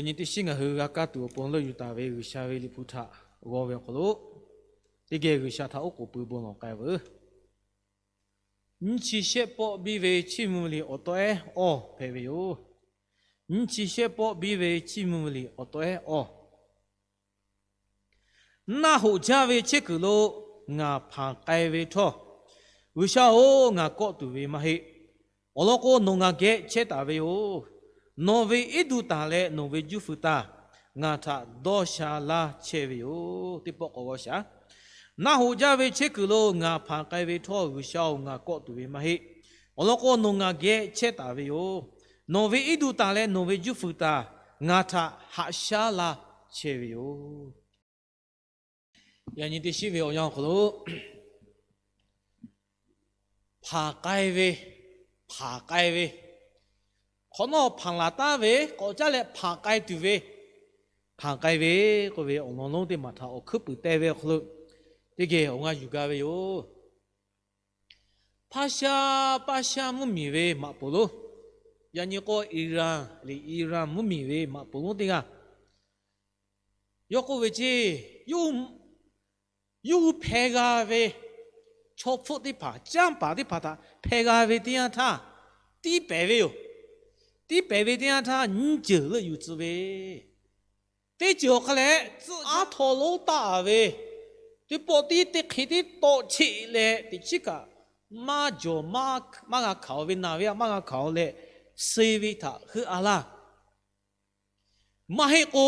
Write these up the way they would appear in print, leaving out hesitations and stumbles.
Yani ti singa hu ka tu pon lo yu ta ve gu sha ve li pu tha go ve ko lo ti ge gu sha tha o ko pu bon lo kai bu ni chi she po bi ve chi mu li o to e o pe ve yo ni chi she po bi ve chi mu li o to e o na hu ja ve che ku lo nga pha kai ve tho gu sha o nga ko tu ve ma he o lo ko no nga ge che ta ve yo no ve idu ta le no ve ju fu ta nga tha do sha la che ve yo ti po ko sha na hu ja ve che ku lo nga pha kai ve tho gu sha o nga ko tu ve ma he o lo ko no nga ge che ta ve yo no ve idu ta le no ve ju fu ta nga tha ha sha la che ve yo ya ni ti shi ve o yang ko lo pha kai veขอนอพังลาตาเวก็จะเละผาไกตุเวผาไกเวก็เวองน้องที่มาท่าอคือปืนเตเวคลุที่เกองอาอยู่กาเวโยภาษามุมีเวมาปุโลยันยี่ก็อิหร่านมุมีเวมาปุโลติงายกเวจียูเพกาเวชอบฟุตที่ผาจ้างป่าที่ผาตาเพกาเวที่ท่าที่เปเวโยที่北边点他你久了有滋味，对久下来自阿陀罗大味，对保地对开的多起来，对这个马就马个考味那味马个考嘞，谁为他和阿拉，马黑个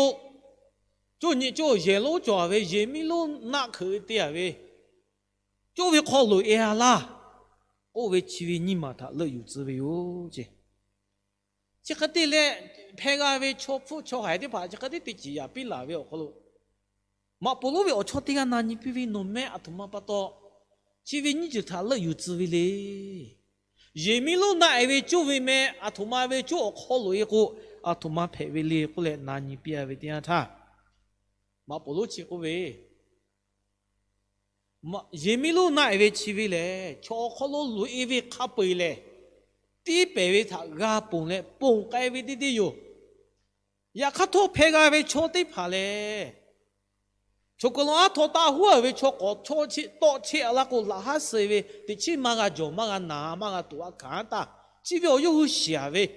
就你就耶路抓味耶米路那可点味，就为考虑阿拉，我为其为你嘛他乐有滋味哟这。这个的嘞，拍个为超富超海的吧，这个的对几呀比哪位好咯？嘛不如为我超的个那你比为农民啊，他妈不到，只为你就他乐有滋味嘞。人民路那一位就为咩啊，他妈为就好路一个啊，他妈拍为嘞，过来那你比为点他，嘛不如这个为，嘛人民路那一位只为嘞，超好路一位卡背嘞。第北位他阿蹦嘞，蹦该位的有，呀卡托拍个位错的怕嘞，错个龙阿托大户位错个错起多起那个拉哈水位，的起嘛个就嘛个拿嘛个多看的，只要有下位，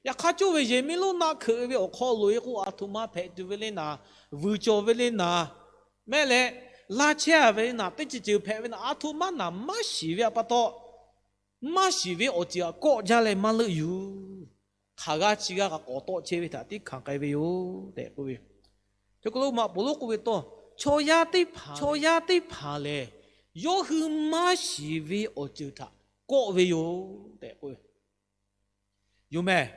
呀卡就为人民路那可位我考虑个阿托嘛拍对位嘞拿，乌叫位嘞拿，咩嘞拉车位拿，对就拍位拿阿托嘛拿嘛西位不多。马西为我只国家来马了有，他个几个国多车为他的看改为有，对不对？这个马不如个为多，超压的爬嘞，要和马西为我就他国为有，对不对？有没？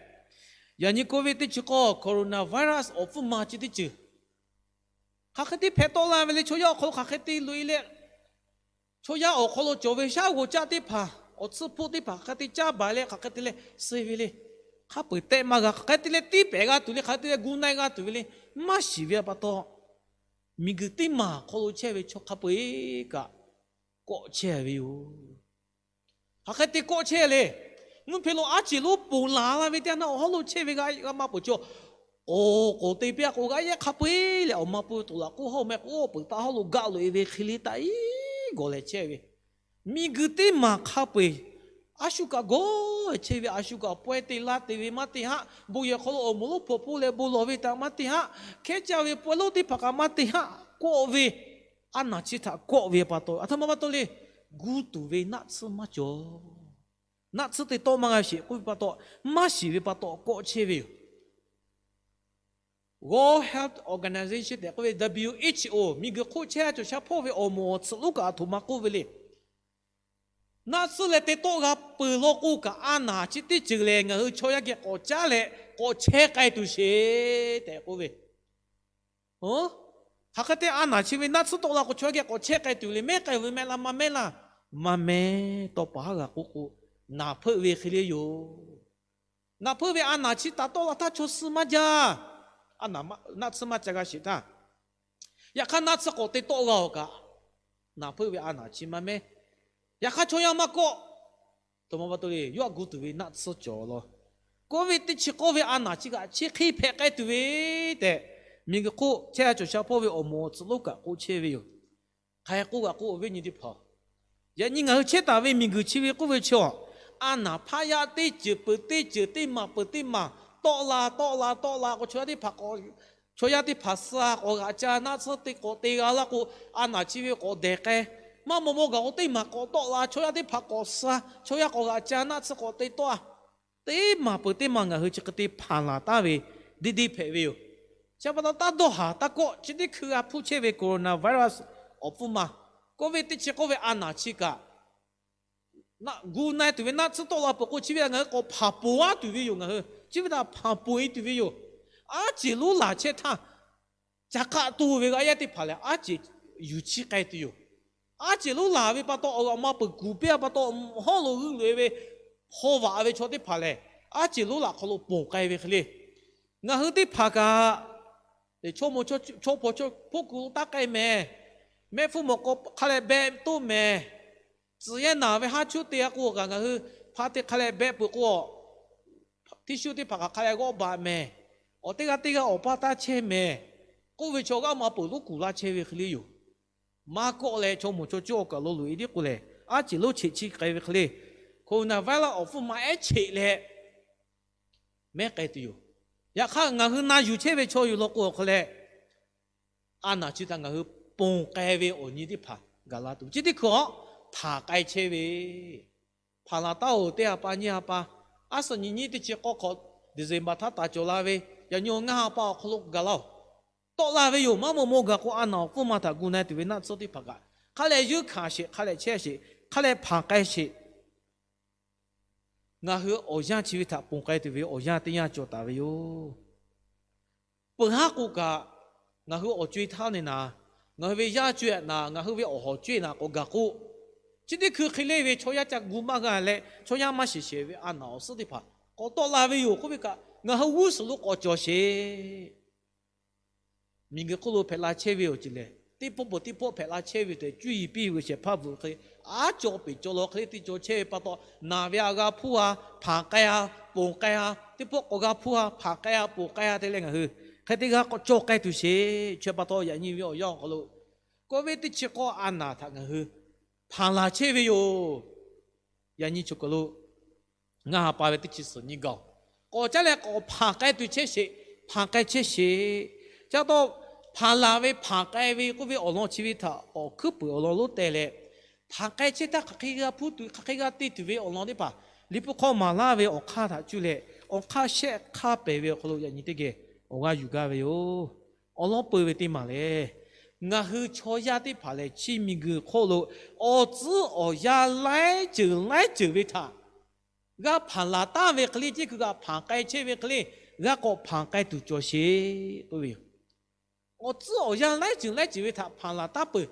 呀，你各位的这个 coronavirus 我不马就的就，他可的拍到了为了超压可他可的累了，超压我可了就为啥我家的爬。我吃铺的吧，他的家摆嘞，他的嘞，谁为嘞？他不带嘛个，他的嘞地白个，对嘞，他的嘞古奈个，对嘞，马西为不多，米个的嘛，可能车为错，他不个，过车为哟，他的过车嘞，我譬如阿吉路不拉啦，为点那好路车为个嘛不叫，哦，我对边我个也他不嘞，我嘛不多啦，我后面我不打好路搞了，为去里带过来车为。mi gete ma khape ashuka go chewe ashuka poete la tewe mate ha buye kholo omulo popule bulove ta mate ha kechawe polo ti phaka mate ha ko ve anachita ko ve pato athama patole gu tu ve na tsu ma jo na tsu te to manga shi ku pato ma shi ve pato ko chewe World Health Organization de ko WHO mi ge ko che jo sha po ve omo tsu lu ka tu ma ko ve le那是嘞，得多个不落个个安娜去的这嘞，我抽一个国家嘞，我切开都是的，各位，哦，他个的安娜去为那次多了，我抽一个我切开都嘞，没开为没啦，嘛没到把个姑姑拿破为去了哟，拿破为安娜去打到了，他出事嘛家，安娜嘛那次嘛这个是他，呀看那次我得多个，拿破为安娜去嘛没。呀，看中央嘛个，怎么不对？要古对那吃脚了，各位的去各位安哪几个去可以拍个对的，明个过现就小破位我摸子路个过去位有，还过个过为你的跑，也你个去单位明个去位过位去哦，安哪怕呀对就不对就对嘛不对嘛，到啦，我出的拍个。所以啲拍攝啊，我阿家那次啲個地啊啦個啊那之位個地嘅，乜冇個我哋嘛個多啦，所以啲拍個攝，所以個阿家那次個地多啊，啲嘛不啲嘛嘅去個啲拍啦，但係啲拍位，差不多打到下打過，即啲佢啊鋪車位 coronavirus 我唔嘛，嗰位啲車嗰位啊那次個，那古奈對位那次到啦，不過之位嘅個拍波啊對位用嘅，之位他拍波對位用。아지 루라 체타 자카도 왜가 야디 팔래 아지 유치 까이디요 아지 루라 왜 바도 엄마 부구베 바도 홀로 왜 호와 왜 저디 팔래 아지 루라 콜로 봉까이 왜 클리 나 흐디 파가 초모 초포 포구 따까이 매 부모고 칼레 배또매 只要哪位哈出的过个个怕的开来别不过，提修的怕开来过把咩？我这个我把它切咩？各位瞧个嘛不如古拉切为里有，马过来从木做个路路一点过来，啊一路切开为里，可能为了我父妈爱切嘞，没改的有，也看俺去拿油切为瞧有路过过来，啊那就当俺去崩改为我你的怕，个拉都这的可怕改切为，怕那到的啊把你啊把，啊是你的这个可，就是把他打着拉为。yang nyo nga pa khuluk galau to la ve yo ma mo ga ko ana fu ma ta gu na ti ve na so ti pha ga khale yu kha shi khale che shi khale pha kai shi nga hu o ya chi vi ta pong kai ti ve o ya tin ya cho ta ve yo pu ha ku ga nga hu o chui tha ne na nga ve ya chui na nga hu ve o ho chui na ko ga ku chi ti khu khile ve cho ya cha gu ma ga le cho ya ma shi she ve ana o so ti pha ko to la ve yo ko ve ka nga ha wu su lu ko jo she mi ge ko lu pe la che vi o ji le ti po pe la che vi de ju yi bi wi she pa bu ke a jo bi jo lo ke ti jo che pa to na vya ga phu a pha ka ya po ka ya ti po ko ga phu a pha ka ya po ka ya de le nga hu ke ti ga ko jo kai tu she che pa to ya ni wi o yo ko lu ko ve ti che ko an na tha nga hu pha la che vi yo ya ni chu ko lu nga pa ve ti chi su ni ga我这里我爬盖对这些，爬盖这些，叫到爬拉位爬盖位，嗰位我攞起位他，哦，佢不我攞得嘞，爬盖这他佢个铺对，佢个地对位我攞的吧，你不靠马拉位我卡他就嘞，我卡些卡北位可能人哋嘅，我話瑜伽位哦，我攞背位啲嘛嘞，我去坐下啲爬嚟，前面個可能我只我下來就位他。ga phala ta ve kli ji ga pha kai che ve kli ga ko pha kai tu cho shi bu wi o zi o ya lai ji ve ta phala ta bu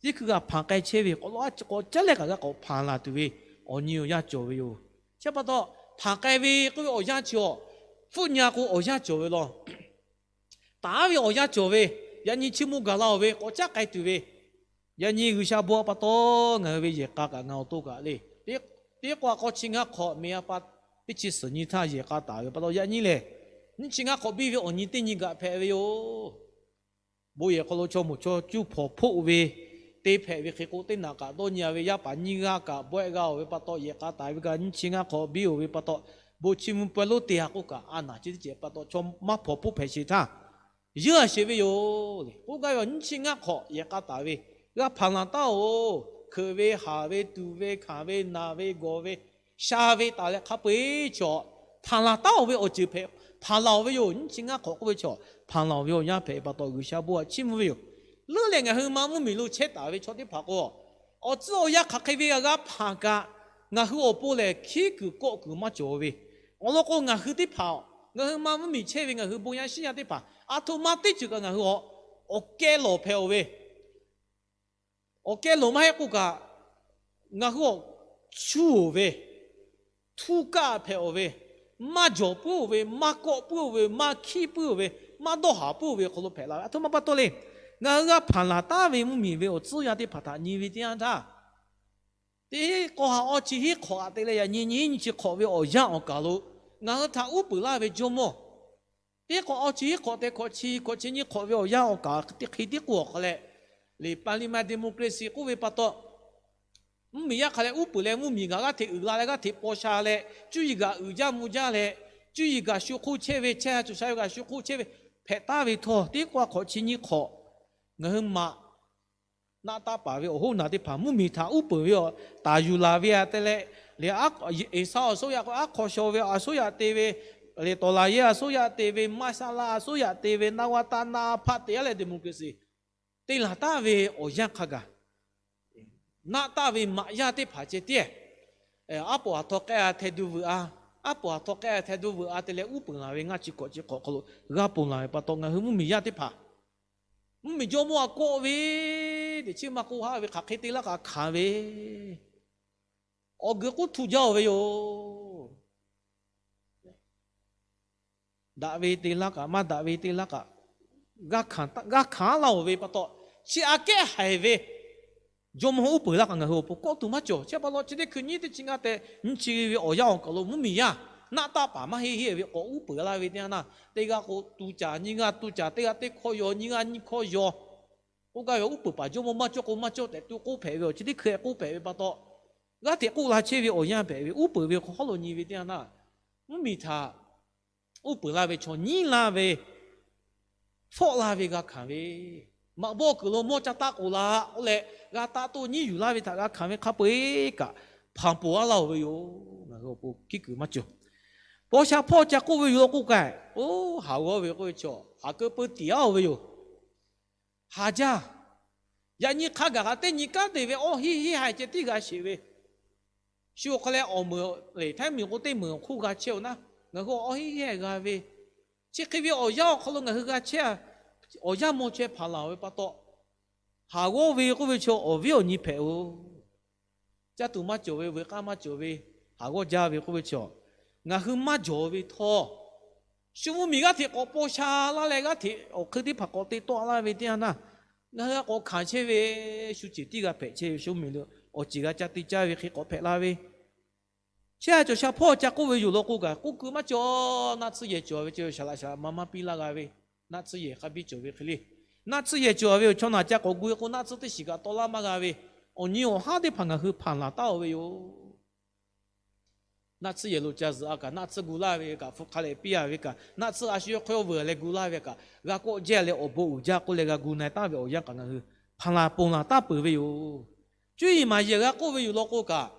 ji ga pha kai che ve ko lo ko cha le ga ko phala tu ve o ni yo ya jo ve yo cha ba do pha kai ve ko o ya jo fu nya ko o ya jo ve lo ta ve o ya jo ve ya ni chi mu ga lao ve ko cha kai tu ve ya ni gu sha bo pa to nga ve ye ka ga ngao to ga le别个个亲阿靠没阿把一起生意他也搞大个，不到一年嘞，你亲阿靠比我你对你个排位哟，冇嘢个老做冇做就破位，对排位佢个对那个多年位也把你个个不个位不到也搞大个，你亲阿靠比位不到，冇亲们不老对下个啊那就是这不到做马破排其他，热些位哟，不个话你亲阿靠也搞大位，个碰到哦。可为下为杜为看为那为我为下为打了，他不会叫，旁拉到为我就陪，旁老为有你今啊考会叫，旁老为有人陪把到有下步，起码为有，老两个很忙不迷路，切打为坐的爬过，我只要要开为个爬个，我和我过来起个过个嘛叫为，我老公我和的跑，我很忙不迷切为我和不样西样的爬，阿头妈对这个我和我给老陪为。我给老妈一个个，我和出位，土家配位，马脚不位，马脚不位，马气不位，马多下不位，可能配了，他妈不多嘞。我个盘拉大位木米位，我只要的拍他，你为这样他。第一个下我只去考的嘞呀，你去考位我让我搞了，然后他乌不拉为周末，这个奥奇考的考七，考七你考为要搞的黑的过后来，你巴黎马 democracy 我为不到，没呀，后来乌不来乌米个提乌拉那个提包下来，就一个乌家木家来，就一个小苦切为切，就下一个小苦切为拍大为拖，这个考七你考，我嘛。那大把位，哦，那的怕木米他乌不位，大有拉位啊，得嘞，连阿少所呀个阿考小位啊，所呀得位，连多拉耶啊，所呀得位，马萨拉所呀得位，那瓦达那帕得来的木个是，得啦大位哦样卡个，那大位马呀的怕这点，阿婆阿托盖啊态度位啊，阿婆阿托盖啊态度位啊，得嘞乌本拉位，俺去搞咯，阿婆拉位把东俺木米呀的怕。ไม่ยอมว่าโกเวเดี๋ยวชื่อมากูฮาเวขักให้ตีละกะขาเวออกเกกูถูเจ้าเวโยดาเวตีละกะมาดาเวตีละกะกะขาเราเวปะโตชื่ออาเกะหายเวยอมหูเปิดละกะงะหูปก็ตุมาจ่อเชื่อปะโลจิเดคืนนี้ที่จริงอ่ะแต่นี่ชื่อเวออยาวก็โลมุมียา那大把嘛嘿嘿，我乌白啦，为点呐？这个我度假，你个度假，这个这可要，你个你可要。我讲乌白把就我做，但都我赔了，这里可我赔不到。我这我拉车为我样赔，乌白为好了你为点呐？我没他，乌白啦为错，你啦为，错啦为个看为，嘛不个咯，莫只打过啦，我来，我打到你有啦为他个看为卡背个，旁波啦为哟，那个不几个嘛就。我想破家过为有过改，哦，好我为过叫，下个不第二为有，下家，呀你看个但你讲的为哦，嘿还这这个是为，小可来我们来台面我对门苦个笑呢，然后哦嘿个为，这个为哦要可能个个笑，哦要么去爬老为不到，下我为过为叫哦为你陪哦，这都嘛就为干嘛就为，下我家为过为叫。我很嘛做为拖，小木米个铁我剥下拉来个铁，我肯定拍个铁多啦为点呐。那我看起为手指底个拍起小米了，我自个家底家为去个拍啦为。现在就小破家个为有了个个，个嘛做那次也做为就下来妈妈比那个为，那次也还比做为去哩，那次也做为从那家个个那次的时个多啦嘛个为，哦你我哈的盘个去盘啦到为哟。那次也路家子啊个，那次古拉维个，福卡雷比亚维个，那次阿需要快回来古拉维个，个国家嘞，我不家过来个古奈大维我样个那个，盘拉崩啦大白维哟，注意嘛，也个国维有老个个，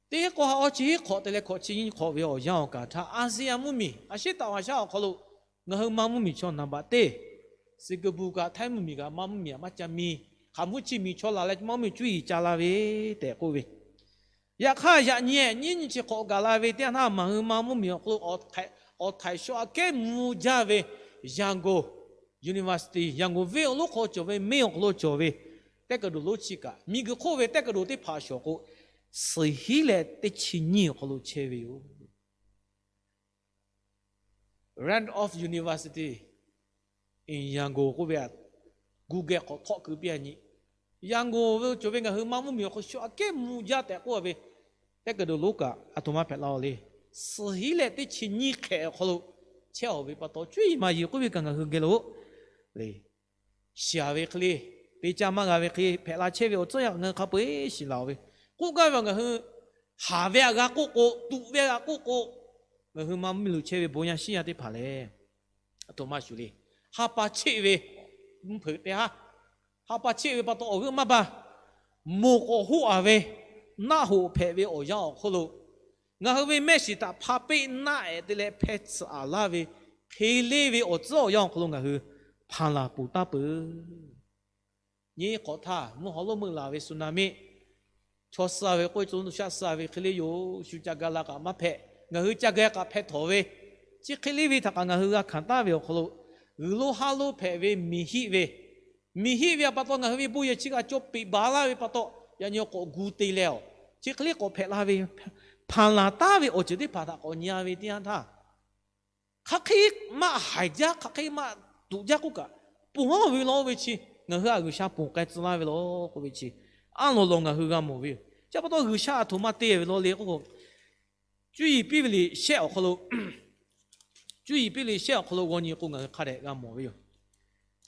第一个我自己考的嘞，考起考维我样个，他阿西亚木米，阿西大话下考路，我和妈木米错那把对，是个不个太木米个妈木米嘛加米，还木起米错拿来妈咪注意加拉维得国维。呀看呀你去考个啦为点他忙木苗和我台说给木家为阳光 University 阳光为路考就为没有路就为这个路去个米个考为这个路的爬小个是起来的青年和路切为哟 Randolph University in 阳光个边古个考个边呢阳光为就为个和忙木苗和说给木家的个为这个都路个阿托马拍老哩，是起来的青年开好了，巧为不到最嘛有个为刚刚去个路哩，下为去哩，对家嘛个为去拍拉车为这样个卡不是老为，个个个去下为个个杜为个个去嘛没路车为不样西亚的拍嘞，阿托马说哩，哈巴车为拍的哈，哈巴车为不到个嘛吧，莫个好啊为。那好拍为我要好喽，我为咩事打拍被那爱的来拍次阿拉为拍嘞为我只好要好喽，我去拍啦不打不，你搞他，我好喽问啦为苏南米，错事啊为贵州下事啊为去嘞有暑假个那个嘛拍，我去加个拍头为，这去嘞为他刚刚去个看大为好喽，路哈喽拍为米希为把到我为不也去个做比巴拉为把到。ยังยกกูตีแล้วที่เขาเรียกว่าเพลาเวผ่านลาตาเวโอจุดที่ผ่านตาคนยาเวที่อันท่าข้าคิดมาหายใจข้าคิดมาดูยากุกะปุ่งเอาเวลาเวชีเงาเหือชาปุ่งไกจิลาเวลาเวชีอันโลงเงาเหือโมเวจะพอตัวเหือชาถุมาเตะเวลาเลี้ยกู注意比例小可喽，注意比例小可喽，我你公个看的俺冇有。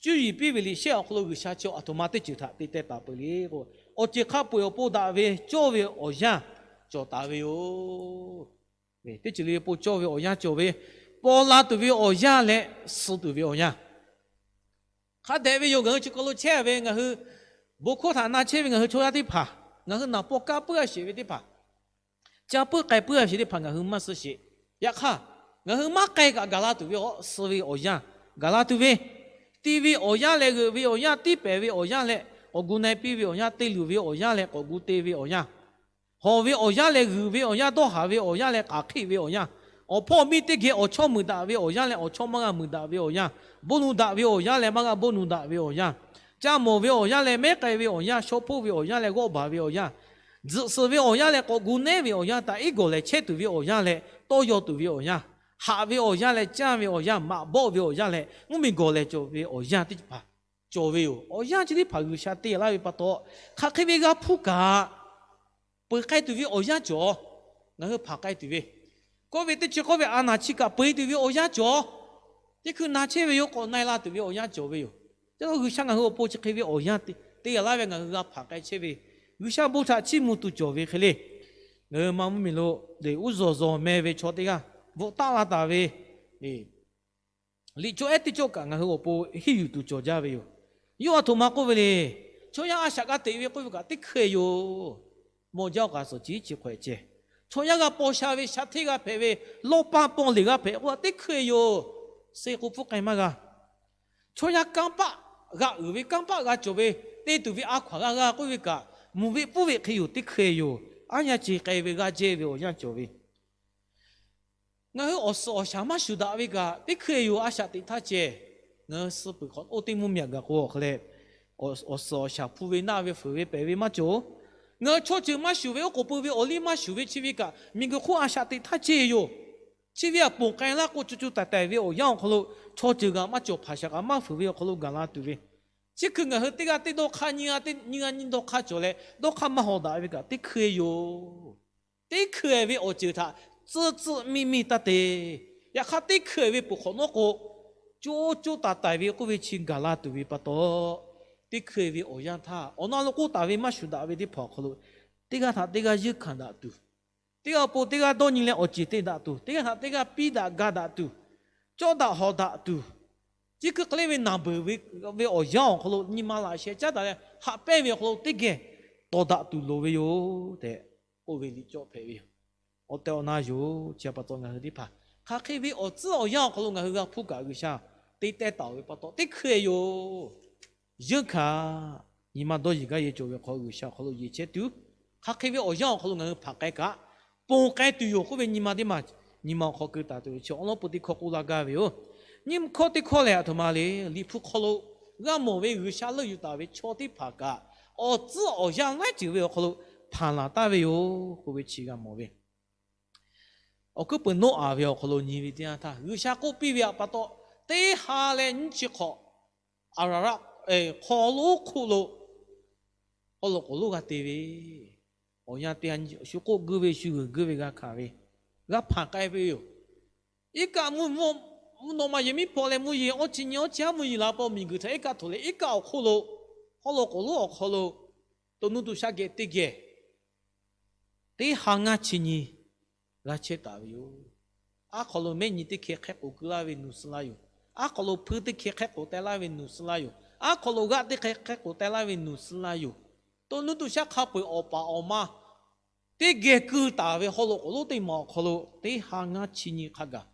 注意比例小可喽，个下叫阿托马的就他对待打不离个，我只看不要不打位，教位我样就打位哦。喂，对这里不教位我样教位，不拉对位我样嘞，死对位我样。他台位有个就个喽，前位个是，不可他拿前位个是抽下的爬，个是拿不干不要写位的爬。家不该不要写的盘个很么事写，呀哈，我很嘛该个拉对位我思维我样，拉对位。第位我样嘞个位我样，第八位我样嘞，我姑奶比位我样，第六位我样嘞，我姑第位我样，后位我样嘞，二位我样，到下位我样嘞，阿 K 位我样，我破米的给我敲门打位我样嘞，我敲门啊门打位我样，不能打位我样嘞，嘛个不能打位我样，家莫位我样嘞，没改位我样，小铺位我样嘞，我把位我样，只是位我样嘞，我姑奶位我样，打一个嘞，切对位我样嘞，都要对位我样。下位我样嘞，家位我样，马包位我样嘞，我们过来就位我样的爬，就位哦，我样这里爬有下地那位不多，他开位个铺架，不该对位我样脚，然后爬该对位，各位的就各位阿拿起个不对位我样脚，你去拿起位有个奈拉对位我样脚位哦，这个香港和波起开位我样的，对那位个爬该起位，有下波他起木都脚位去嘞，我妈咪咯，对我做没位错的个。我打拉打位，你做一啲做干嘅我不稀有都做家位哟。有啊，同埋嗰位咧，做样阿下个地位嗰位个的可哟，莫叫个是几块钱。做样个包下位下体个排位，600磅里个排，我的可哟，谁个不干嘛个？做样刚把个二位刚把个做位，你对位阿块个嗰位个，冇位不位可有的可哟，俺呀只该位个这位我样做位。我是我想嘛修到那个，你可以有阿下的他姐，我是不可，我对木面个过后来，我是我下铺位那位后位白位嘛做，我错就嘛修位，我不位我立马修位去位个，明个货阿下的他姐哟，去位不干啦，我就带位我样可能错就个嘛就拍下个嘛后位可能干啦对位，这个我和这个对都看你啊，对你啊你都看着嘞，都看嘛好大位个，对可以哟，对可以位我就他。自秘密的的，呀，他的可谓不可能个，就打单位个位请个啦，对位不多，的可谓我让他，我那个单位嘛修单位的跑可了，这个他这个就看得到，这个不这个多年来我记得得到，这个他这个比得个得到，做得好得到，这个可能为南北为我让可了，你妈那些家的嘞，下半位可了这个多得到路位哟的，我为你做配位。我到那有接不到俺的爬，他可以我只要要可能俺个铺盖个下，得带到位不到，得可以哟。人看你们到一个也就会考个下，可能一切都，他可以我要可能俺爬盖个，帮盖都有，后面你们的嘛，你们考个大都去，我不得考过那个位哦。你们考的考来他妈的，离谱考了，俺莫为个下楼有大位，巧的爬个，我只要要来就会可能爬那大位哟，后面去个莫为。我个本诺阿维可能你为点他，有下个比较不多，对下来你去考，阿拉考路苦路，考路个对位，我讲点学个各位学个各位个卡位，个爬改位哟，一个我嘛也没跑来木嘢，我今年讲木嘢啦，报名个才一个头来一个考路都弄到下个对个，对行啊去年。拉切打哟，阿可能每年的开开国拉为努斯拉哟，阿可能普的开开国带拉为努斯拉哟，阿可能个的开开国带拉为努斯拉哟，都弄到下卡被我爸我妈，的个个打为可能我都得毛可能的行啊去年卡个，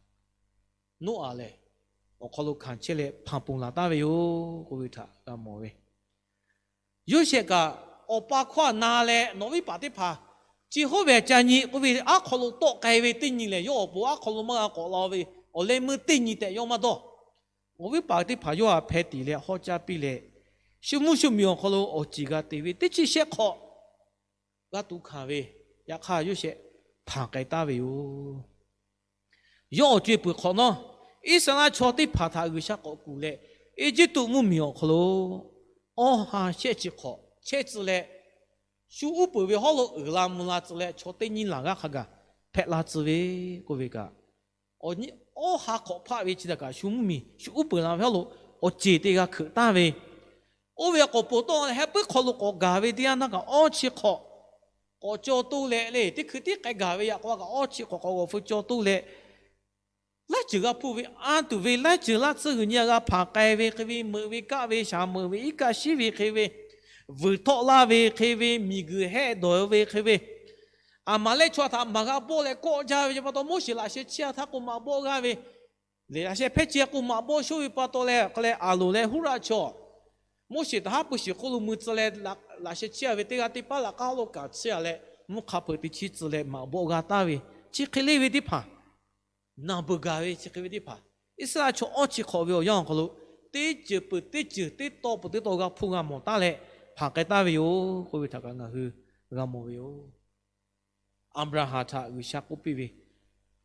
努阿嘞，我可能看起来胖胖啦打为哟，各位他干么喂？有些个我爸夸拿来，挪威把的爬。之后为家你，我为阿可能多改为对你嘞，要不阿可能么阿个老为，我来么对你的要么多，我为把的朋友啊拍地嘞，好加比嘞，小木可能我几个对位，的这些考，我都看为，也看有些爬改大为哟，要绝不可能，一上来错的爬他有些个股嘞，一直都没苗可能，哦哈，先去考，先之嘞。修五百位好了，二啦木啦之类，瞧对你哪个哈个，拍拉子喂，各位个，你下考拍喂起的个，小米，小本来票路，接的个可大喂，为个不当还不考虑个价位的那个去考，角度嘞，的去的个价位呀，个去考个副角度嘞。来这个部位都为来这啦，这个你个爬盖位去位，莫位个位啥莫位一个西位去位，维托拉位去位，米个海多位去位。马来说他马个波来国家位就把到莫西那些其他个马波个位，那些配置个马波属于把到来个来阿鲁来胡拉瞧，莫西他不是可能木子来那些其他位这个地方那高楼搞起来，莫卡不的起子来马波个大位，只可以位的爬。那不干为这个问题怕，意思啊，从去考虑样个路，对就不对就对多不对多个碰啊莫打嘞，怕个打为哟，会不会他讲个去个莫为哟？阿布拉哈他为啥不比为？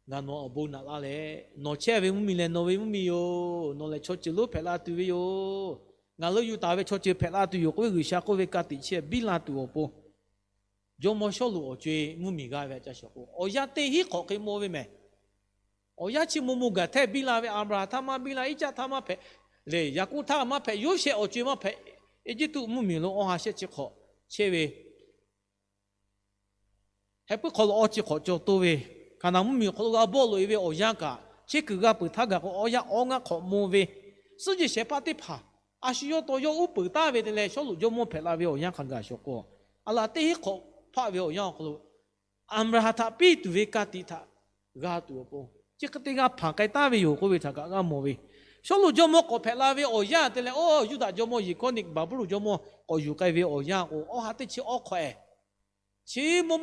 那侬不那拉嘞，侬车为木米嘞，侬为木米哟，侬来出去路拍拉对为哟，那路有大为出去拍拉对哟，为啥个为家底车比拉对我不？就莫小路我追木米个为家小户，我呀对起考给莫为咩？ya ci mumuga te bila ve amra tama bila ija tama pe le yaku tama pe yo she o jima pe eji tu mumi lo o ha she chi kho chewe he pu kho o chi kho jo to we kana mumi kho ga bo lo we o ya ka che ku ga pu tha ga o ya o nga kho mo we su ji she pa ti pha a shi yo to yo u pu ta we de le sho lu jo mo pe la we o ya kha ga sho ko ala te hi kho pha we o ya kho amra ta pi tu we ka ti tha ga tu po这个地方爬盖大位有个位他讲个莫位，小路就莫个拍拉位哦呀，对嘞哦，有大就莫一个你巴不如就莫哦有盖位哦呀，哦还得去哦快，去莫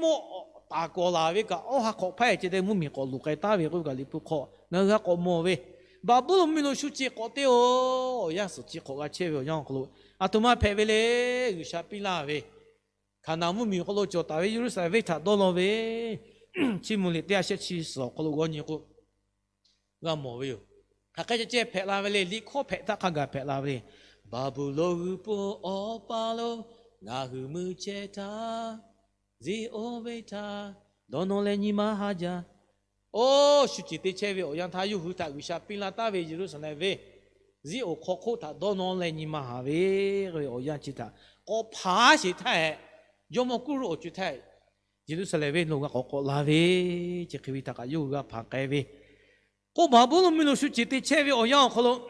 大个拉位个哦还可拍，这得莫咪个路盖大位个个你不可，那个个莫位，巴不如咪弄手机个的哦，呀是只个个车位样个路，啊他妈拍位嘞，有啥比拉位，看那莫咪个路就大位有啥位他多了位，去莫里底下些去少个路个你个。个莫为哟，他开始接拍拉回来，立刻拍他看个拍拉回来。巴布罗布奥巴罗，那和木切他，zi o为他，多诺来尼玛哈家。哦，实际的切为我让他有胡他为啥变了大为就是什么为，zi o 可可他多诺来尼玛哈为，我让其他，我怕是太，要么古罗就太，就是什么为弄个可可拉为，这个为他个有个怕改为。我巴不罗米罗说，这对车位我样可能，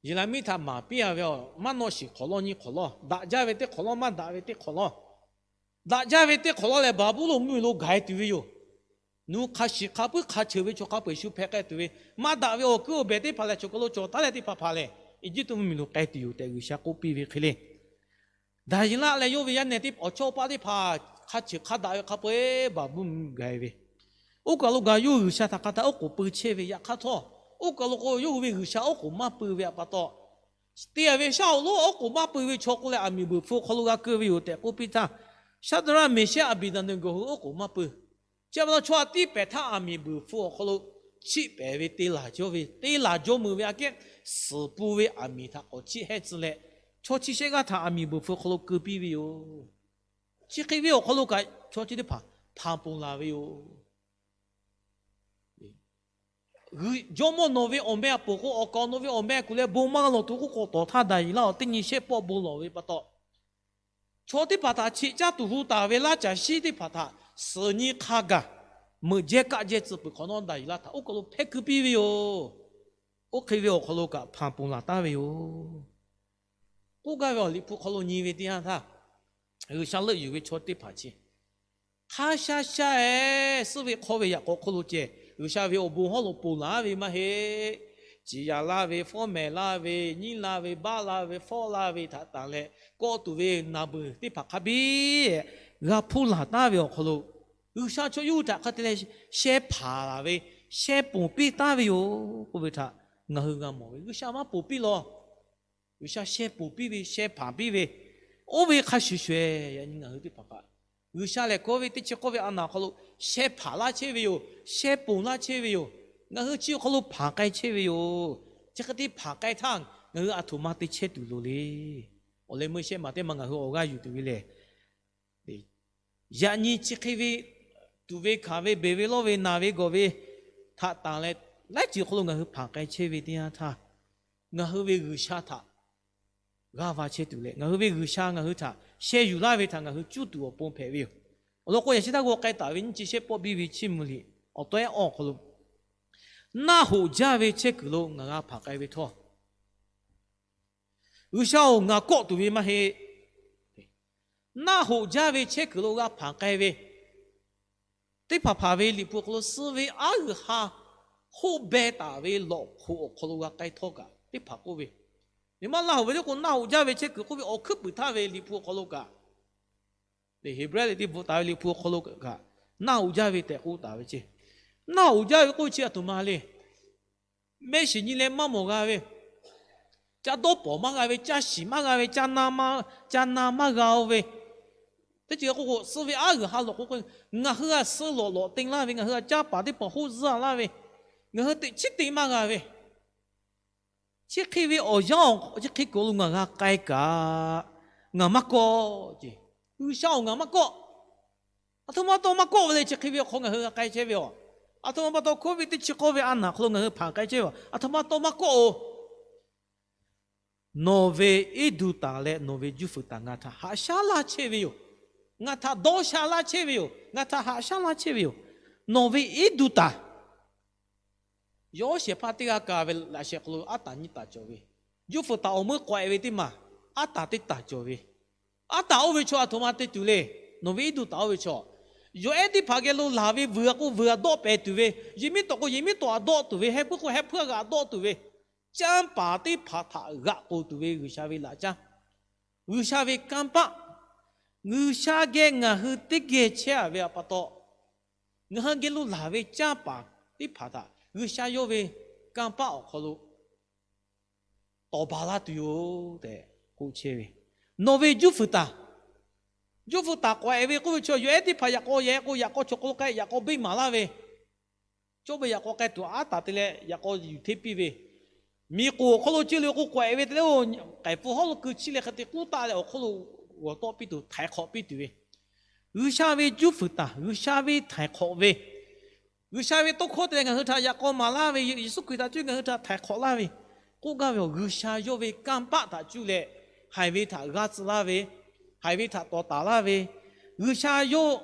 伊拉米他马边个，马诺西可能你可能，大家为的可能马大为的可能，大家为的可能嘞，巴不罗米罗改对哟，侬卡西卡不卡车位就卡不修拍改对，马大为我个别的拍来就个罗做大来的拍嘞，一直都米罗改对哟，但有些个比为去嘞，但伊拉嘞有为人那的我做把的拍，卡车卡大为卡不巴不改为。我讲路个有下他kata aku percaya we ya kata我讲路个有为下aku ma per we apa to dia we sa lo aku ma per we chok le ami bu fu kalau ga ke we yo te ko pita sadra me sha abi dan go aku ma per jab lo chwa ti pe tha ami bu fu kalau chi pe we te la jo mu we ke si bu we ami tha ko chi he zi le cho chi se ga tha ami bu fu kalau ke bi we yo chi ke we kalau ga cho chi de pa pong la we yo जो मो नोवे ओमे पोको ओको नोवे ओमे कुले बोमा लो तो को तो था दाई ला तिनी से पो बो लो वे पतो छोटी पता छि जा तु हु ता वे ला जा सी दी पता सनी खागा मुझे का जे च प खनो दाई ला था ओ को पे क बी वे यो ओ के वे ओ खलो का पा पो ला ता वे यो ओ ga वे li pu खलो नि वे दिया था有想了有个छोटी पाची हा शा शा ए是为可为呀ko खलो जे有下为我不好了不拉为嘛嘿，只呀拉为佛美拉为你拉为巴拉为佛拉为他当嘞，高度为那不的帕卡比，个普拉大为好了，有下就有的他的嘞先爬拉为先不比大为哟，不为他我和我冇，有下嘛不比咯，有下先不比为先爬比为，我为开始学呀，你我和的帕卡。有下来各位的去各位安那好了，先爬拉去为哟，先蹦拉去为哟，我和就好了爬盖去为哟，这个的爬盖汤，我和阿图马的切杜罗嘞，我来没先马的嘛我和我个有对嘞，呀你这个为杜维卡维贝维罗维纳维个维，他当来来就可能我是旁盖切维的呀他，我是为日下他，我发切杜嘞，我是为日下我是他，先有那维他我是主动帮陪维。如果也是他我该打维你这些保庇维起木里，哦对哦可能，那后家维切个咯我旁盖维托，日下我国杜维嘛是。那后家为切个路个旁盖为，对怕怕为里不可思维二哈后背大为落后可路个盖托个对怕个为，你们那后为就讲那后家为切个后为哦可不他为里不可路个，对希伯来里不大为里不可路个，那后家为在后大为切，那后家为过去啊多嘛嘞，没事你来妈妈个为。加多宝嘛个为，加西嘛个为，加那嘛个为。这几个我思维二个哈落我我和啊死落顶那位，我和家把的保护日啊那位，我和对七对嘛个位，七开位哦样，七开过路我个改革，我嘛过的，有小我嘛过，啊他妈都嘛过来七开位可我和改切位哦，啊他妈到过位的七过位安那可能我怕改切哦，啊他妈都嘛过哦。挪威一度打来，挪威就负担啊他哈下拉切位哟。我他多下拉切维哟，我他下下拉切维哟，挪威一度大，有些怕这个咖位那些路阿打你打交位，有副打我们怪位的嘛，阿打的打交位，阿打我位错阿他妈的丢嘞，挪威一度打位错，有一啲怕个路拉位vừa多白丢位，一米多个一米多阿多丢位，还不过还破个阿多丢位，将把的怕他阿个丢位有下位哪家，有下位干巴。我下个我和这个车为不到，我和个路拉为加把的怕他，我下要为干把好路，倒把拉对哦的好车为，挪威就负担怪为我说有的怕一个出国该一个被马拉为，就为一个该多阿达的嘞，一个有特别为，美国可能就了个怪为的喽，该不好了过去了，和的古大了可能。我到边度太靠边度喂，有下位就负担，有下位太靠喂，有下位多靠的人和他一个马拉喂，也是归他最和他太靠拉喂，我讲有下要为干巴他就来，还为他儿子拉喂，还为他多大拉喂，有下要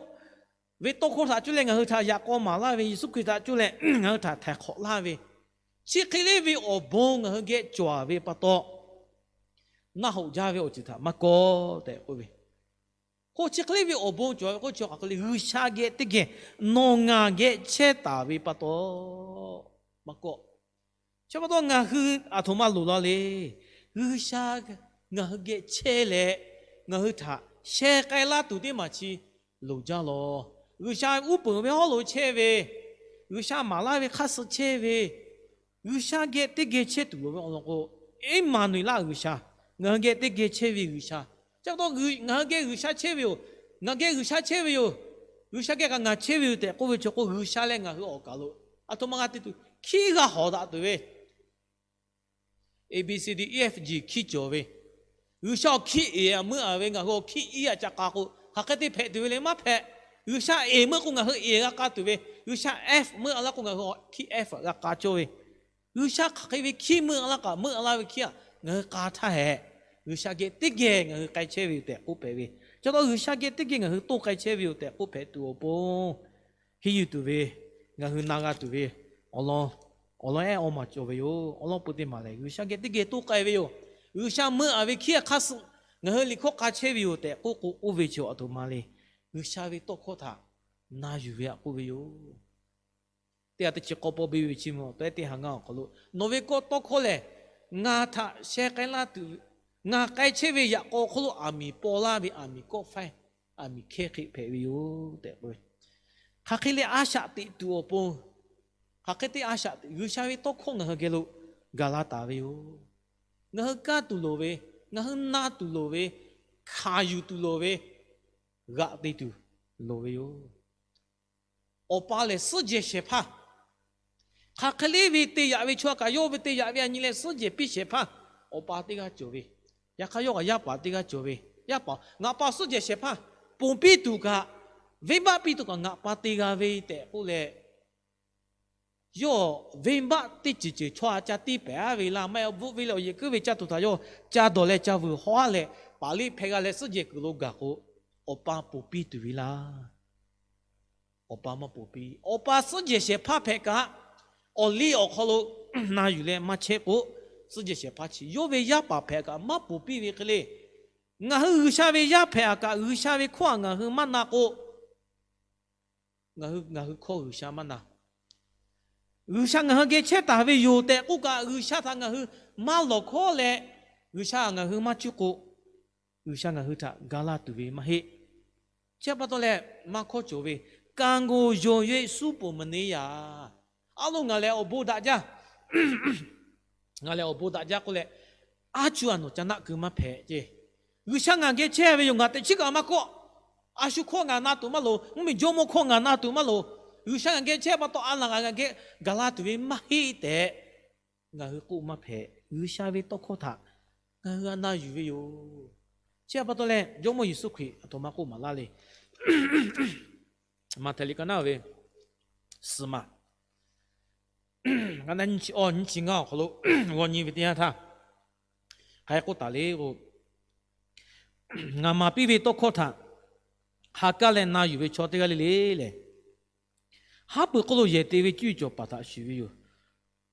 为多靠他就来和他一个马拉喂，也是归他就来和他太靠拉喂，这个嘞为我帮和个抓喂不多。那后家为我知道，嘛过的喂，我这个为我帮助，我就个里下个这个农业个切大为不多，嘛过，差不多我去阿头马路了嘞，下个我个切嘞，我他切该拉土地嘛去路家咯，下我本为好路切喂，下马拉为开始切喂，下个这个切土为我个，哎马内拉下。我给这个车位有啥？这个我给有啥车位哟？我给有啥车位哟？有啥个我车位的？我就我有啥嘞？我去学搞咯。啊，他妈个这起个好大对不？A B C D E F G 起脚位，有啥起 A 啊？么啊位我起 E 啊？只搞个，还个的拍对不嘞？嘛拍？有啥 A 么？我去 A 个搞对不？有啥 F 么？阿拉我去 F 个搞脚位，有啥个位起么？阿拉个么？阿拉位起啊？我搞他嘿，我下个这个我改车位的不白位，叫到我下个这个我多改车位的不白多不，he有对位，我哪个对位，我哎我嘛做位哟，我不得嘛来，我下个这个多改位哟，我下么啊位起啊开始，我立刻改车位的，我位就阿多嘛嘞，我下位多靠他，那有位不位哟，第二的结果不比位起么，第二行啊可路，那位个多靠嘞。我他现在那都，我该车位也过可能阿米波拉比阿米过快，阿米开配位哟，对不对？他可以阿下的多不？他可以阿下的，有下位多空我给路，嘎拉达位哟，我嘎杜罗位，我那杜罗位，卡有杜罗位，嘎的杜罗位哟，我把嘞世界学怕。他可能为对亚为错，他又为对亚为你来世界必须怕，我把这个作为，也他要我也把这个作为，也把我把世界学怕，不必读个，为嘛比这个俺把这个为的后来，要为嘛的直接穿加地白为啦，没有不为了一个为加多他要加多来加文化来，把你拍个来世界各路个好，我把不必对啦，我把嘛不必，我把世界些怕拍个，我里我靠路那有嘞嘛切过，世界些怕起，要为呀把拍个嘛不必为个嘞，我和下为呀拍个，下为看我和嘛那个，我和靠下嘛那。下我和给切打为有的，我个下他我和马老靠嘞，下我和马就过，下我和他嘎啦对嘛嘿，这不多嘞马靠就为，干过永远苏不么呢呀？阿龙我来我不大家，我来我不大家过来，阿朱安诺讲那个嘛拍的，下我给切为用我的这个马靠，阿叔靠我那多嘛路，我们就么靠我那多嘛路。像人家切把刀按了，人家嘎啦对嘛黑的，我和姑妈陪，下位多可他，我和那有没有？切把刀嘞，有么意思亏？多嘛姑妈那里，马特里个那位是嘛？俺那你哦，你听啊，好喽，我你为点下他，还个打嘞我，俺妈比为多可他，哈个嘞那有为瞧这个哩嘞。哈不过路也得为聚焦把它需要，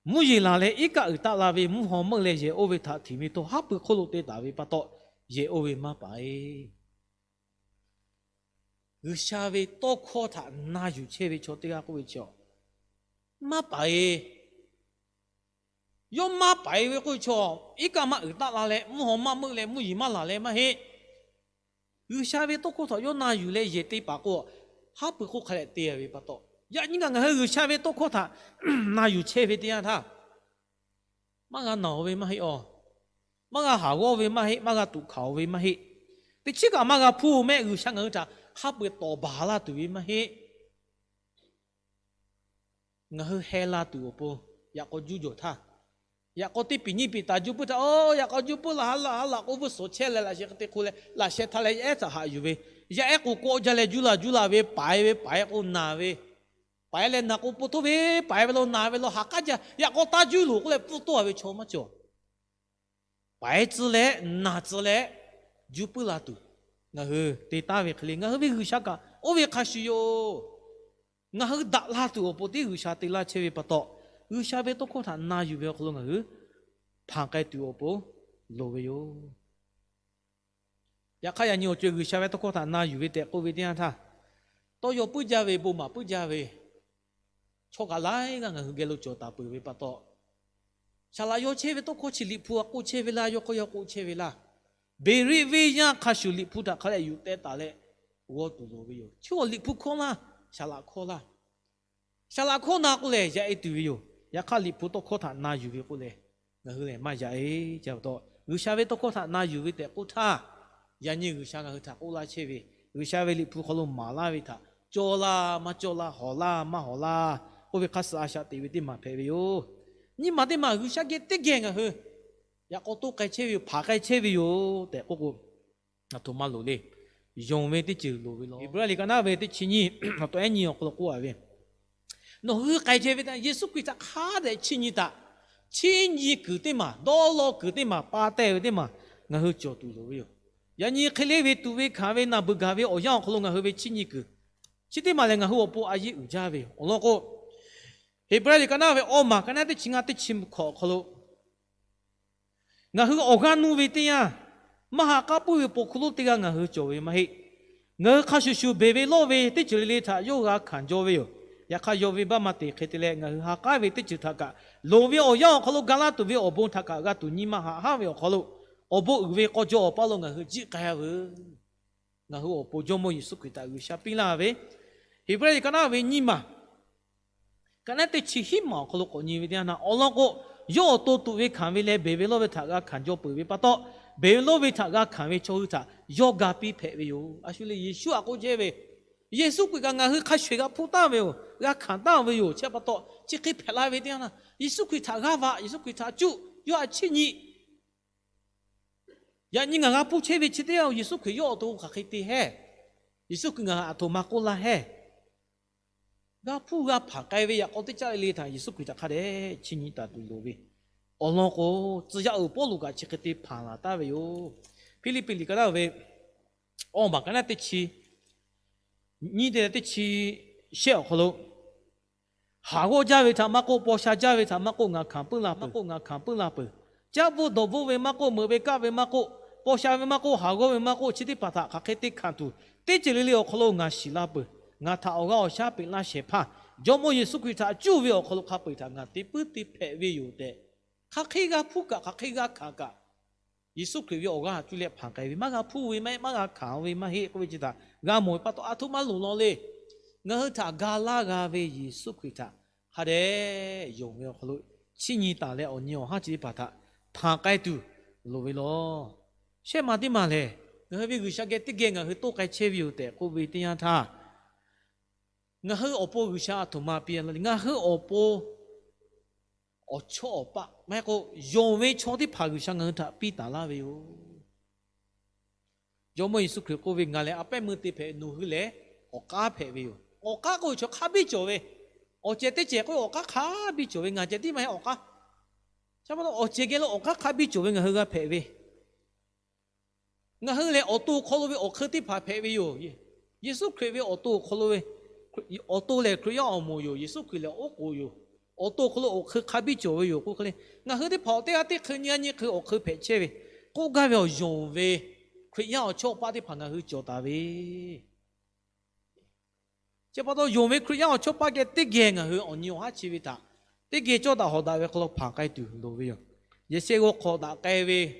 木一拿来一个二大拉为木好木来也为他提米多，哈不过路得大为把到也为嘛白，而下为多靠他那有切为瞧这个为瞧，嘛白，要嘛白为会瞧，一个嘛二大拉来木好嘛木来木一嘛拿来嘛嘿，而下为多靠他要那有来也得把过，哈不过开来得为把到。呀，你看我下位多靠他，哪有车位的呀他？嘛个脑位嘛黑哦，嘛个下个位嘛黑，嘛个肚口位嘛黑。第七个嘛个铺咩有香港咋，哈不多巴啦对嘛黑。我黑啦对不？呀个就着他，呀个的比你比大就不他哦，呀个就不啦，我不说车来那些的过来，那些他来一直还有位，呀个国家来就啦位白个哪位？白了那个不多呗，白了拿了哈个家，呀我打酒路过来不多为瞧么叫，白子嘞拿子嘞就不拉多，我呵得打为可怜，我呵为有啥个，我为看需要，我呵打拉多不得有啥得拉车为不到，有啥为多可他拿有为可能我呵，旁盖多不路为哟，呀看呀你我觉有啥为多可他拿有为的，我为点他，都有不加为不嘛不加为。错个来个我给路做大不为不到，下来要切为多可去离谱啊，过切为啦，要过切为啦，别人为呀看修离谱的，看来有得打嘞，我都做为有，就离谱可啦，下来可啦，下来可拿过来也一堆有，也看离谱多可他拿有为过来，我后来买下哎，差不多，有下位多可他拿有为的过他，也你有下个他过来切为，有下位离谱可能马拉为他，做啦嘛做啦，好啦嘛好啦。我为开始阿下地位的嘛陪位哟，你嘛的嘛有啥个得劲啊呵，呀我都该切位爬该切位哟，但我个那多嘛路嘞，用为的就路为咯，不然你看那为的亲戚，那多年我过过为，那呵该切位的耶稣规则卡在亲戚的，亲戚个的嘛，老个的嘛，八代的嘛，我好角度路为哟，呀你开来为都为看为那不看为，我样可能我好为亲戚个，这的嘛嘞我好我不阿姨有家为，我那个。he berarti kana we oma kana te chinga te chim kholo nga hu oganu we te ya maha ka pu we pokulu te nga hu jo we ma he nga kha shu shu be be lo we te chuli le tha yo ga khan jo we yo ya kha yo we ba ma te khete le nga ha ka we te chu tha ka lo we o ya kholo gala tu we obon tha ka ga tu ni ma ha we kholo obo we ko jo pa lo nga hu ji ka ya we nga hu obo jo mo yisu ku ta hu sha pin la we he berarti kana we ni ma kana te chi hi ma kholo ko ni we dia na olo ko yo to tu we khan we le be be lo we tha ga khan jo pu we pa to be lo we tha ga khan we cho tha yo ga pi phe we yo actually yesu a ko je we yesu ku ga nga hu kha shwe ga phu ta we yo ga khan ta we yo che pa to chi ki phe la we dia na yesu ku tha ga va yesu ku tha chu yo a chi ni ya ni nga ga pu che we chi de yo yesu ku yo to kha khai ti he 耶稣跟阿托马过来嘿，阿普阿爬盖位呀，我对家里头耶稣给他看的，亲你打对路位，我那个只要保路个去个地爬了，大位哟，噼里噼里个大位，我嘛跟他得去，你得去小河路。下个家位他马过，包下家位他马过我看不拉不，我看不拉不。家不都不为马过，没为家为马过，包下为马过，下个为马过，去的把他开的看图，对这里了可能我洗拉不，我他我下边那些怕，就么耶稣给他就为我可能他被他我的不的配为有的，他开个铺个，他开个看个，耶稣给我我就来盘个为马个铺为马个看为马嘿，各位知道，我没把到阿图马路上嘞。我他嘎拉嘎为耶稣给他，他的有没有可能？去年打来哦，你哦，他只把他爬盖住，路为咯。现马的嘛嘞，我为个啥个的个我去多盖车有的，我为点样他，我去欧波个啥同马边了，我去欧波，我错吧，买个有为错的爬个啥我他比打拉为哟。有没耶稣给我为我嘞，阿伯没得陪努去嘞，我加陪为哟。我家个就卡比做喂，我接的接个我家卡比做喂，我接的咪我家，差不多我接个了我家卡比做喂，我去个陪喂，我去咧我都考虑喂，我去的爬陪喂哟，耶稣亏喂我都考虑喂，我都咧亏要我冇哟，耶稣亏了我个哟，我都考虑我去卡比做喂哟，我可能我去的跑的啊的去年你去我去陪车喂，我家要用喂，亏要我做把的爬我去做大喂。这把到用为可以让我做把个的个啊，去按牛下去为他，的个做到好大为可能爬开度路为用，也是我考大概为，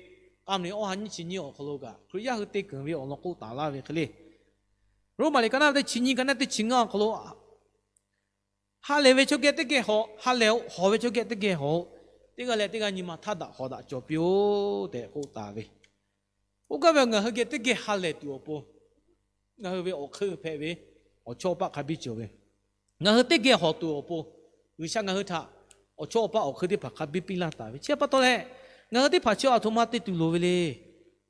今年我还你去年我可能个，可以让的个为我那个大啦为可能，如果你看到的去年跟那的情啊可能，下来为做个的个好，下来好为做个的个好，这个嘞这个你嘛他大好大做标的好大为，我感觉我去个的个下来多不，我为我去陪为。我做把卡比做嘅，我去啲嘅學到不，為啥我去他？我做把我去啲拍卡比比啦大嘅，即係不多咧。我啲拍照automatic對路嘅咧，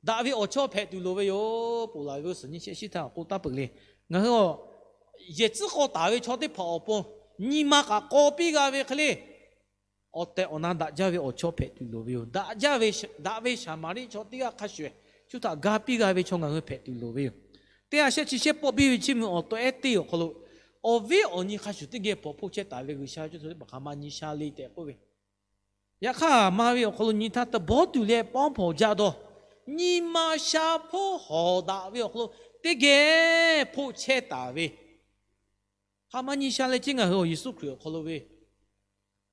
大嘅我做拍對路嘅喲，不來個時你寫寫他好大不咧。我去我也只好大嘅做啲拍不，你媽個高比個嘅佢咧，我哋我拿大家嘅我做拍對路嘅喲，大家嘅上馬里做啲個卡學，就他高比個嘅做我去拍對路嘅喲。第二些这些波比去么哦，都一定有可能。哦，为哦你开始这个波波切大为个下就是把他们你下来的，不为。也看马为可能你他的波度来帮婆家多，你妈下坡好大为可能这个波切大为，他们你下来这个后耶稣可能为，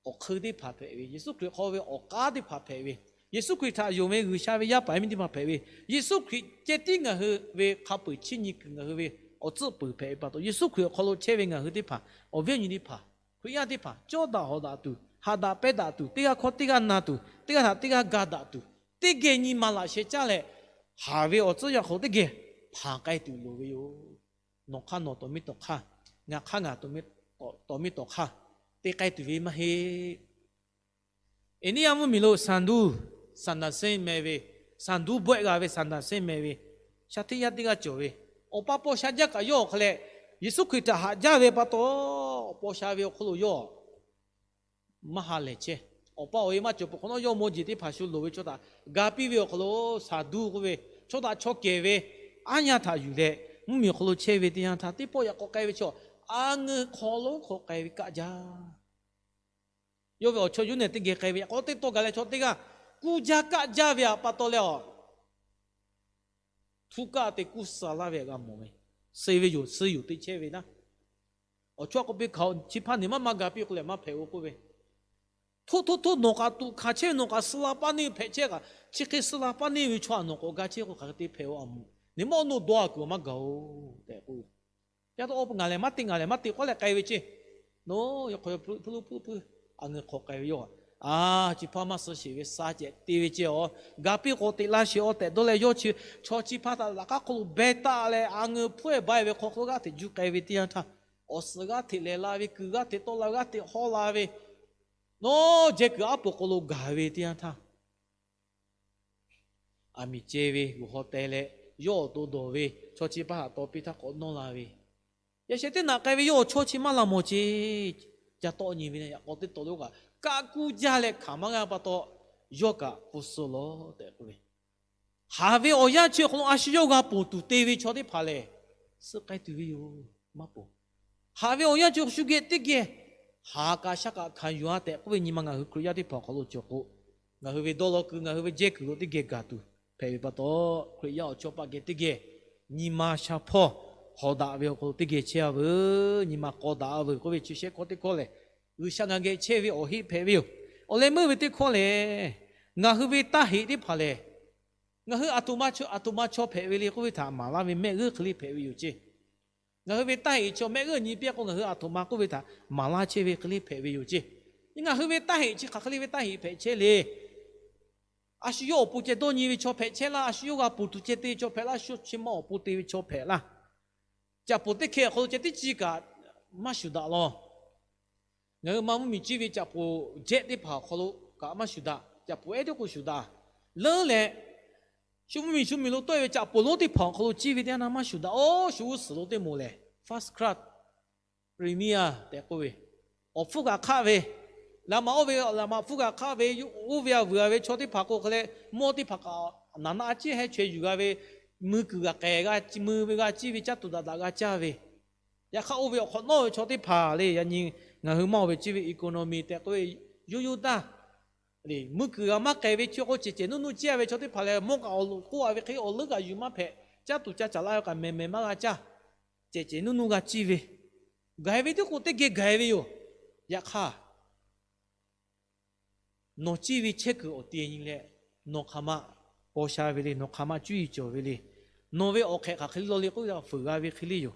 我可的怕陪为，耶稣可能为我家的怕陪为。耶稣佢他有咩佢下邊一百米地方陪位，耶穌佢即啲人去為靠背千億人去為，我只背陪不到，耶穌佢靠路車位人去啲爬，我邊人啲爬，佢一啲爬，左打好打度，下打北打度，啲個靠啲個拿度，啲個他啲個加打度，啲個你馬來西亞咧，下位我只要好啲個爬街度路嘅喲，諾卡諾到咪到卡，亞卡亞到咪到卡，啲街度位乜係？ini yang memilu sandu sen mewe sandu buat gawe sanda sen mewe syati ya tiga jowe opa po saja kayo khle yesu kita haja we pato po shawe khulu yo mahale che opa oi ma jopo kono yo moji ti phashu lowe chota gapi we khulu sadu we chota choke we anya tha yu le mumi khulu che we ti ya tha ti po ya ko kai we cho ang kholo ko kai we ka ja有为我有那这个改变，我得多个来说这个国家个家为不多了，土家的故事那为个么没？谁为有谁有的车为呢？我做个别考，只怕你们马个别过来马陪我过呗。突弄个都卡车弄个四拉八年陪车个，这个四拉八年为穿弄个车个还得陪我么？你们弄多少个马搞对不？要都我不干来马顶过来改为去，no 要可以不。ang kokay yo chỉ pa mà sự sự sa chết tiêu chết ó gapi có thể là sự ó để đó là yo chỉ cho chỉ pa ta là các cô beta là ang phơi bài về khóc gác thì chụp cái video ta ó sự gác thì là về cứ gác thì to là gác thì họ là về nó chỉ cứ áp bộ lô gà về tiền ta ami chế về của họ tệ lệ 要多多为，超起把多比他搞弄啦为。也是的那个为要超起嘛那么子，加多年为呢，我的多了个，家顾家嘞看嘛个把多，要个不是咯的个为。下为我要去可能阿需要个不读对为超的怕嘞，是该对为哟，嘛不。下为我要去学个这个，下个下个看有啊的，个为你们个可以要的跑可能就好。我会多了个，我会接个的个个都，陪不到，可以要做把个的个，你妈小破，好大为个的个车位，你妈高大为个位去些个的个嘞，有香港个车位我去陪位，我来没位的个嘞，我会大黑的跑嘞，我会阿杜马车陪位哩，个位他马拉位每个可以陪位有些，我会大黑车每个你别个我会阿杜马个位他马拉车位可以陪位有些，你我会大黑车，可以大黑陪车嘞。阿需要不接多你为钞票钱啦，阿需要个不多接对钞票啦，需起码不对钞票啦。假不得开好接对几个，嘛晓得咯。我妈咪只为假不接的跑好咯，个嘛晓得，假不爱的个晓得。人嘞，小咪路对假不落的跑好咯，只为的那嘛晓得哦，小死路的冇嘞 ，fast class premier 的各位，我付个卡位。那么副个卡为我为坐的爬过去嘞，摸的爬高，那只还全有个为每个改个每个只为只多大个价位，也靠我为好多坐的爬嘞，人我去毛为只为 economy 的个有大，嘞每个嘛改为只我只弄只为坐的爬嘞，摸个我为可以我那个有嘛拍，只多只来个慢嘛个只弄个只为，改为的我得给改为哟，也靠。诺基为切个我电影嘞，诺卡玛我下为哩，诺卡玛注意做为哩，诺为我开卡开罗哩个要负个为开哩哟。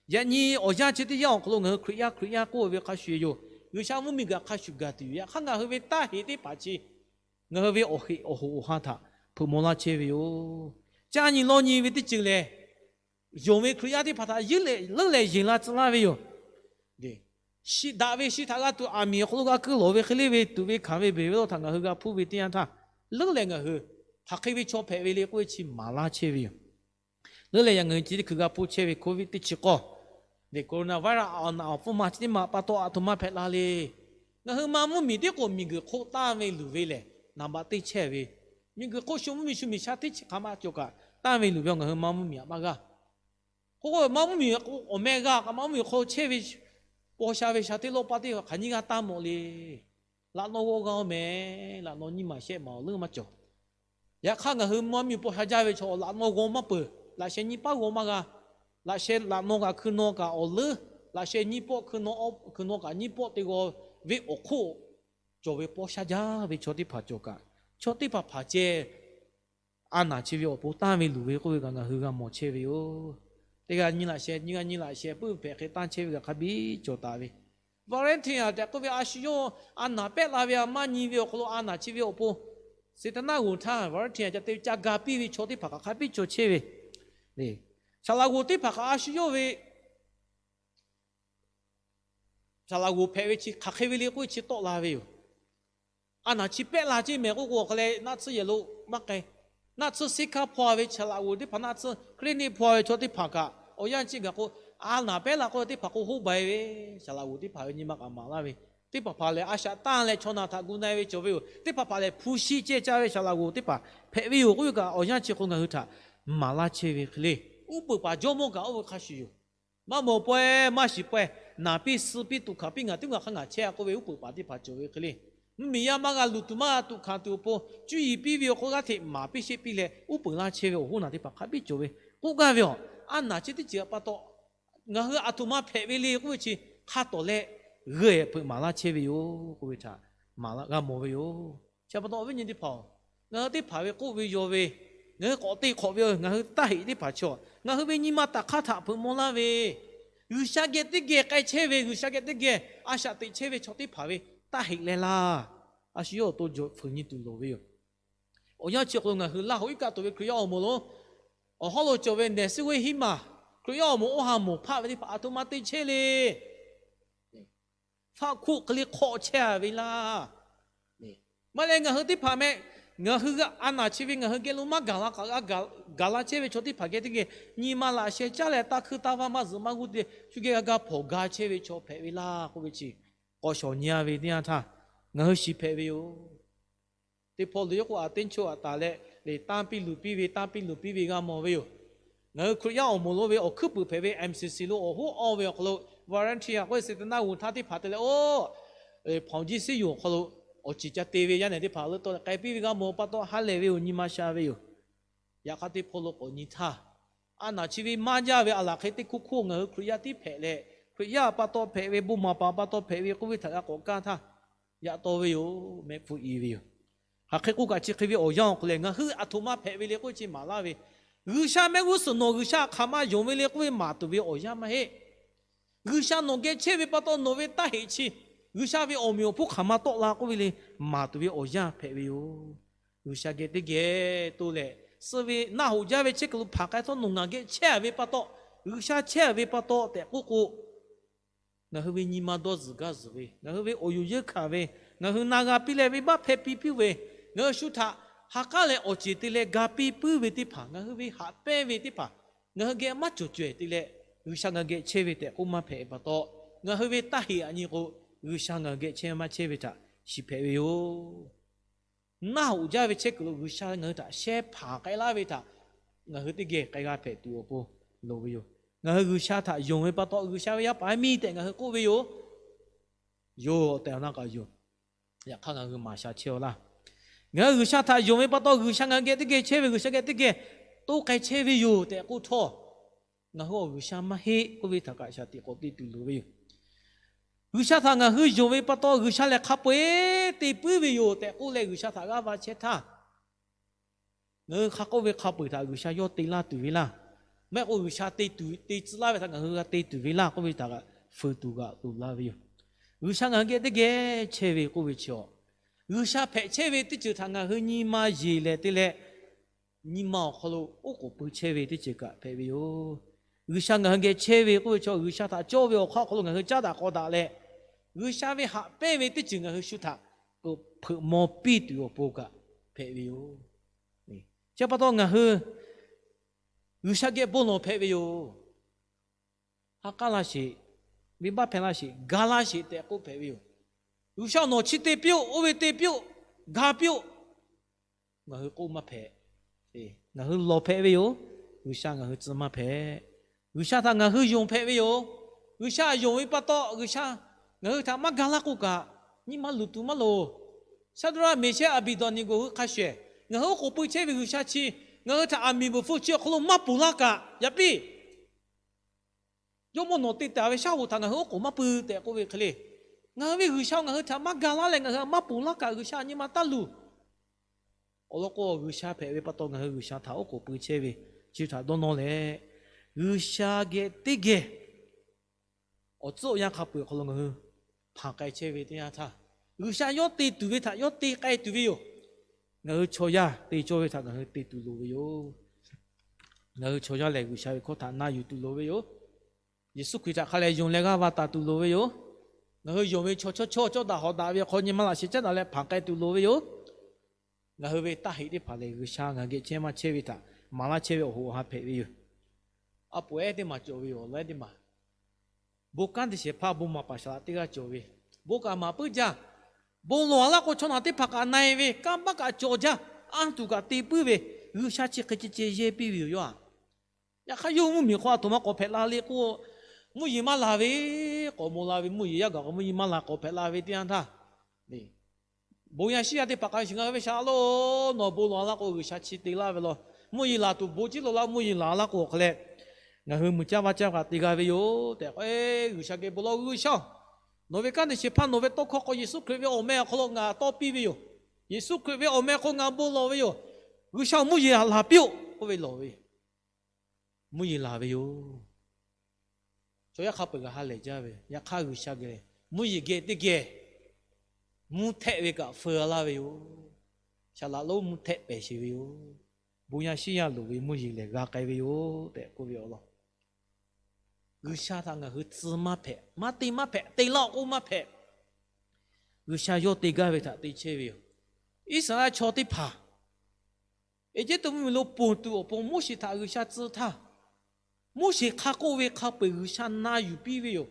呀你我家这的样，可能我开呀过为卡学哟，有啥我们个卡学个的呀，看个会大黑的把起，我为我黑我哈他，不莫拉切为哟。家你老年为的进来，用为开呀的把他一来人来赢了，怎么为哟？对。西大卫西他个都阿米好个个罗为黑哩为都为看为别为他个那个普为点他，人来个去，他可以做陪为哩过去马拉切为，人来个记得去个普切为可为的起个，你 coronavirus 那不嘛的嘛把多阿多嘛陪拉哩，那和嘛木米的个米个可大为路为嘞，那把对切为，米个可兄弟下对切干嘛就个，单位路边个和嘛木米嘛个，个嘛木米我买个，个嘛木米可切为。我下回下对老八的看你个大毛哩，那我讲没，那你嘛些毛那么久，也看个和妈咪不下家为错，那我嘛不，那些你把我嘛个，那些那个去那个哦了，那些你不去那个你不这个为我苦，就为不下家为错的怕就个，错的怕这，安那去为我不单位路为会个和个没去为哟。这个你那些不白黑单车个可比较大的。volunteer 的个位阿需要安那别那位嘛你位或者安那去位不，是的那我他 volunteer 就对加隔壁位坐的拍个可比较车位，对，下来我对拍个阿需要位，下来我拍位去卡开位哩会去多那位哟，安那去别那去美国过来那次也路嘛该。那次西卡破位起来，我的怕那次克里尼破位做的怕个，我样这个个啊那边那个的怕个好白位，起来我的怕你嘛干嘛那位，的怕嘞阿下单嘞从那他姑那位做位，的怕嘞普西这家位起来我的怕配位我个我样这个个他马拉切位克哩，我不把脚毛个我开始有，嘛冇背嘛是背，那边四边都卡边个对个看个车个位我不把的怕做位克哩。米亚马个路途嘛都看到不，注意比较好个题嘛必须比嘞，我本来切我那地方还比较为，我讲了，俺那这的只把到，我和阿图马配为嘞，我去看到嘞，我也不马拉切为哟，各位查，马拉俺没为哟，差不多为你的跑，我的跑为过为哟为，我搞的考为，我大黑的跑车，我为你嘛打卡塔不莫拉为，有下个的个该切为，有下个的个阿下的切为错的跑为。大黑来啦，阿需要多久分你都落位哟。我要结婚啊，去拉好一家都会可要么咯？我好了就为那是为什么？可要么我还没怕为的把都嘛对车嘞，发苦可里靠车为啦。马来个和的怕咩？我那个安娜这边我那个路马嘎拉这边抽的拍个这个，你妈那些家来打去打发嘛是嘛我的，就给个破嘎这边抽拍位啦，会不会？我小年为点他，我是拍位哟。对破了个啊，电球啊打嘞，来单边路边位，单边路边位个毛位哟。我可要我们路位，我可不拍位 MCC 路，我好奥位好了 warranty 啊，或者是那我他的拍的嘞哦，旁边是有好了。我直接对位，人家的跑了多，改变个毛把到还来位，你妈下位哟，也看的跑了过你他，啊那去位马家位，啊那开的苦苦我可以的赔嘞，可以把到赔位不嘛把到赔位，可以他个国家他，也多位哟，没富裕位哟，还开国家去开位欧阳过来，我和阿图马赔位嘞，过去马拉位，日下没我是诺日下看嘛用位嘞，过马都位欧阳嘛嘿，日下弄个车位把到挪位打下去。有下位奥苗不看嘛多啦，各位嘞，马都位欧阳配位哟。有下个这个都嘞，是为那后家位这个拍开到弄那个车位不到，有下车位不到的哥哥，那后位你妈多自个自位，那后位我有一卡位，那后那个比来位把拍比比位，那后说他哈个嘞我记得嘞个比比位的拍，那后位哈拍位的拍，那后个嘛就觉得嘞，有下个车位的我嘛拍不到，那后位大黑啊你个。有香港嘅车嘛车位他是配位哟，那我家位车个有香港他先爬开啦位他，我去啲嘅个配多不路位哟，我有香他用位不到有香位要摆米的，我去过位哟，哟但那个哟，也看看佢马下车啦，我有香他用位不到有香港嘅啲嘅车位有香嘅啲嘅都该车位哟，但我错，我有香嘛黑，个位他个下啲嗰啲对路位哟。有些他个很容易把到有些来看不诶，对不会有的，后来有些他个把切他，我看个位看不他有些要对啦对啦，没我有些对子啦，他个对对啦，个位他个辅助个都啦位，有些个这个车位个位桥，有些拍车位的就他个和你妈热来的嘞，你妈好了，我个不车位的这个拍位哟，有些个个车位个位桥，有些他教位我看好了，我加大高大嘞。有下位下白位的整个去说他，个破毛笔对我报个配位哟，这不到我去，有下个不能配位哟，他干那些，没把配那些，干那些的不配位哟，有下拿去代表，我为代表，假表，我去我没配，我去老配位哟，有下我去芝麻配，有下他我去用配位哟，有下用一把刀，有下。我他妈干啦个个，你妈路途嘛路，啥子啦？没些阿比多你个开学，我不会车位下去，我他阿米不付钱，可能嘛不那个，也比，要么弄对单位下午他我嘛不得个位可哩，我为下我他妈干啦嘞，我嘛不那个下你妈大路，我个下排位不到我下他我不会车位，就他都弄嘞，下个这个，我做样卡不可能我。爬开车位的呀，他有些要对对位他，要对该对位哟。我错呀，对错位他，我对对路位哟。我错呀，来有些可他那有对路位哟。耶稣基督后来用那个话打对路位哟。我用位错打好打位，看你们那些真的来爬开对路位哟。我为打黑的爬来有些我给车嘛车位他，马拉车位我还配位哟。啊，不爱的嘛就位哟，来的嘛。bukan di siapa buma pasal tiga cowe, bukan apa aja, boleh ko cuma nanti pakai naik we, kan pakai coja, tu kat tipu we, usah cek je piu yo, ya kayu mu mikwa tu mak ko pela le ko, mu ima lawe, ko mu lawe mu ya ga mu ima la ko pela we tiang ta, ni, boya sih ada pakai singa we salo, no boleh ko usah cek tila we lo, mu ila tu boji lo la mu ila ko kle. 我们家娃家个地个位哟，但有些个不老有效，那位干的是怕那位多靠个耶稣基督我们可能啊多比位哟，耶稣基督我们可能不老位哟，有效木也拉表，不会老位，木也拉位哟，所以靠不个哈来家位，也靠有些个木也给的给，木太位个富拉位哟，下拉路木太白些位哟，不然是呀路位木也来个改位哟，对，不要了。有些他个是芝麻配，马对马配，对老乌马配。有些要对个位他对车位，一上来敲的爬，而且都没有半度，半莫是他有下子他，莫是卡个位卡背有下哪有比位哟。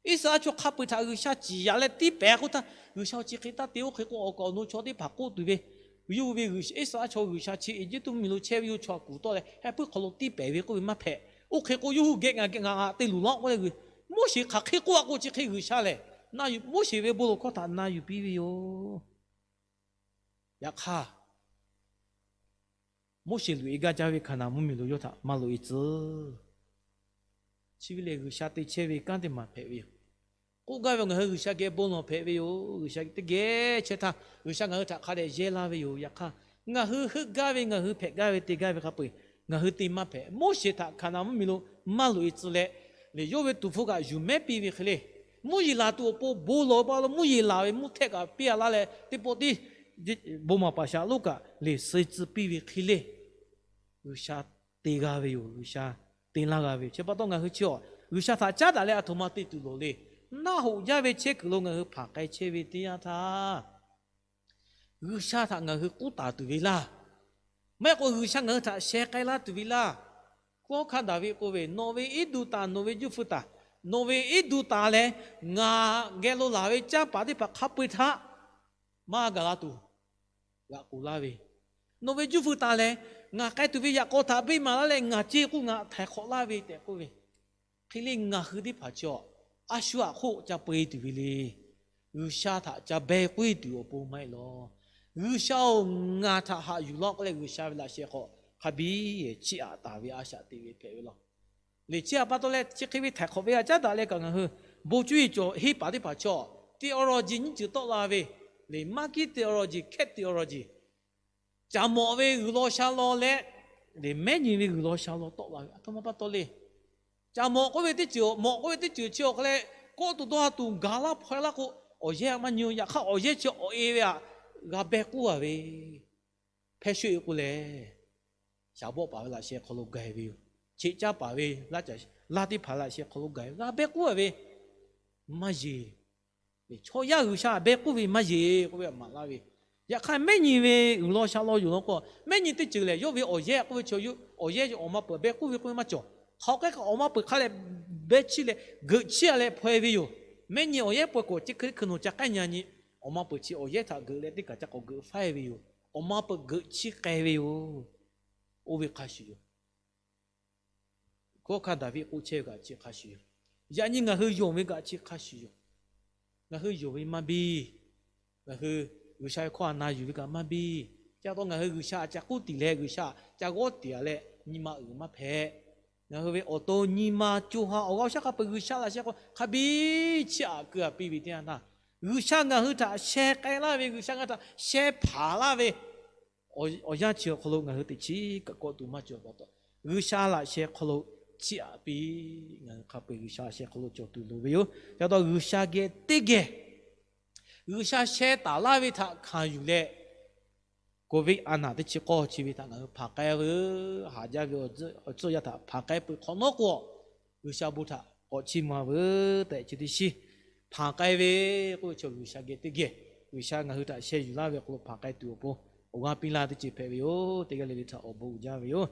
意思啊，就卡背他有下几下嘞，地白个他有下几个他丢个我搞弄错的拍过对呗。有位有意思啊，就有下去，而且都没有车有错古多嘞，还不考虑地白位个乜拍，我看过有个对路浪我嘞个，莫是卡开过我只开有下嘞，那有莫是为不落个他哪有比位哟，呀卡。莫是路一个家位看那木米路有他马路一直，起为个下对车位干的嘛排位，我讲我个下个不能排位哟，下个个车他，下个他卡的热拉位哟，呀卡，我家位我排家位对家位卡背，我对嘛排，莫是他看那木米路马路一直嘞，你有位杜甫个有没比位去嘞，木一拉多不老包了，木一拉位木太个别拉嘞，对不对？不嘛把下路个嘞，谁知比位去嘞？有下地个位有下地那个位，这不懂个去叫，有下他家的嘞，他妈地都落嘞，那好家位切个路个爬开切位地呀他，有下他个古大对位啦，没个有下个他写开啦对位啦，我看到位个位，挪威一度大，挪威就复大，挪威一度大嘞，个路那位家把的把卡背他，嘛个啦都，个古那位，挪威就复大嘞。cái tụi bây giờ có thà bây mà lại chia cũng thay khó la về để cô về khi lên hư đi phải cho xua hộ cho bây tụi bây giờ sa thà cho bé quỳ tụi bố mày lo sao thà hạ dù lo cái này sa là sẽ khó hà bi chia ta về sa tụi bây phải lo để chia bắt đầu lại chia cái thay khó về cha đã lại cái hư bố chú ý cho hi bà đi phải cho theology những chữ tốt là về để market theology cat theology chả mò về người lo sao lo lẽ để mấy người về người lo sao lo tốt là tôi mà bắt tôi đi chả mò có về tới chiều cái này có tụi tôi tụi gà la phải là có ở nhà mà nhiều nhà khác ở nhà chiều ở nhà à gà bé cũ à về phải suy của lẽ sao bộ bảo là sẽ khó lúc gầy về chị cha bảo về là đi phải là sẽ khó lúc gầy gà bé cũ à về mà gì cho nhà người sao bé cũ về mà gì có về mà là về ya看每年为有老下老有那个，每年都走来，要为熬夜，我就有熬夜就我们不别过为过嘛做，好个我们不看来别起来，个起来拍为有，每年熬夜不过，这可能加个年呢，我们不起熬夜他个来的个加个个拍为有，我们不个起改为有，我为开始有，我看大卫我切个起开始有，呀你我去用为个起开始有，我去用为嘛比，我去。người sai khoa na dù cái mà bi, cha tôi người người sai cha cố tỷ lệ người sai cha cố tỷ lệ nhưng mà ở mà phe, người về ô tô nhưng mà chú họ ở sao các người sai là sao các bi cha cửa bi bị thế nào, người sai người ta xe cái là về người sai người ta xe phá là về, ở nhà chiều khâu người ta chỉ cái cô tụi mà chiều đó, người sai là xe khâu cha bi người các người sai xe khâu chiều tụi lùi về, cha tôi người sai cái tê người sa xe ta la về thà khang yu lệ, cô vị anh nào thì chỉ có chỉ vì thà người phá cái với hạ gia cái ở chỗ nhà thà phá cái bị khó nó của người sa bút thà có chỉ mà với tại chỉ đi phá cái về cô cho người sa cái người sa người ta xe yu la về cô phá cái tụi bố, ông anh pin la thì chỉ phải về ô, thì cái này thà ở bố gia về ô.